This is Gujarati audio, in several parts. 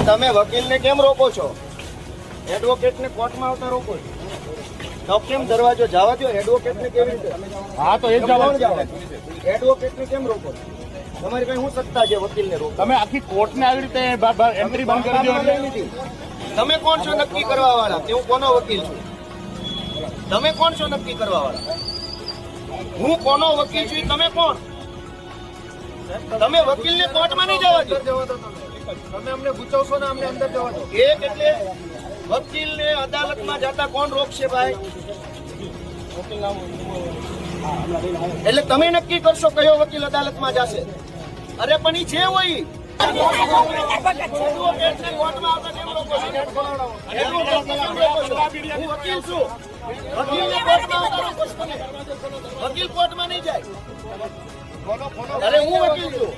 તમે વકીલને કેમ રોકો છો? એડવોકેટને કોર્ટમાં આવતા રોકો છો તો કેમ દરવાજો જવા દો? એડવોકેટને કેવી રીતે? હા તો એ જવા. એડવોકેટને કેમ રોકો? તમારી પાસે શું સત્તા છે વકીલને રોકો? તમે આખી કોર્ટને આવી રીતે એન્ટ્રી બંધ કરી દો. તમે કોણ છો નક્કી કરવા વાળા કે હું કોનો વકીલ છું? તમે કોણ છો નક્કી કરવા વાળા? હું કોનો વકીલ છું? તમે કોણ? તમે વકીલને કોર્ટમાં નહીં જવા દો. તમે અમને ગુચાવશો ને અમને અંદર જવા દો. એક એટલે વકીલને અદાલતમાં જતા કોણ રોકશે ભાઈ? એટલે તમે નક્કી કરશો કયો વકીલ અદાલતમાં જશે? અરે પણ ઈ છે હોય હું વકીલ છું. વકીલને કોર્ટમાં આવતા રોકો છો તમે? વકીલ કોર્ટમાં નહીં જાય. અરે હું વકીલ છું.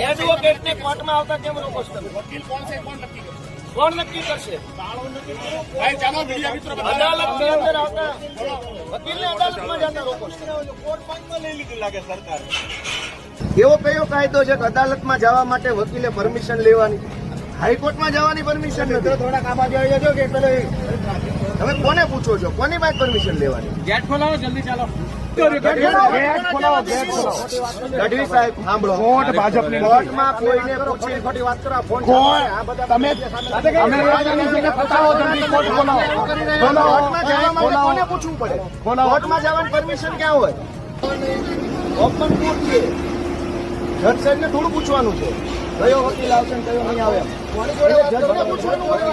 એડવોકેટને કોર્ટમાં આવતા કેમ રોકો છો તમે? વકીલ કોણ છે કોણ નક્કી કરશે? કોણ નક્કી કરશે? ભાઈ ચાલો મીડિયા મિત્રો અદાલતની અંદર આવતા વકીલને અદાલતમાં જતા રોકો છો. લઈ લીધું લાગે સરકારે. એવો કયો કાયદો છે કે અદાલતમાં જવા માટે વકીલે પરમિશન લેવાની? હાઈકોર્ટમાં જવાની પરમિશન નથી. થોડાક આ બાજુ આવી જજો કે તમે કોને પૂછો છો? કોની પાસે પરમિશન લેવાની? ગેટ ખોલાવો જલ્દી ચાલો. ગઢવી સાહેબ સાંભળો, કોર્ટમાં કોઈને પૂછી ખોટી વાત કરો. ફોન કોને પૂછવું પડે? કોર્ટમાં જવાની પરમિશન ક્યાં હોય? ઓપન કોર્ટ છે. જજ સાહેબને થોડું પૂછવાનું છે કયો વકીલ આવશે ને કયો નહીં આવે. જજને પૂછવાનું હોય.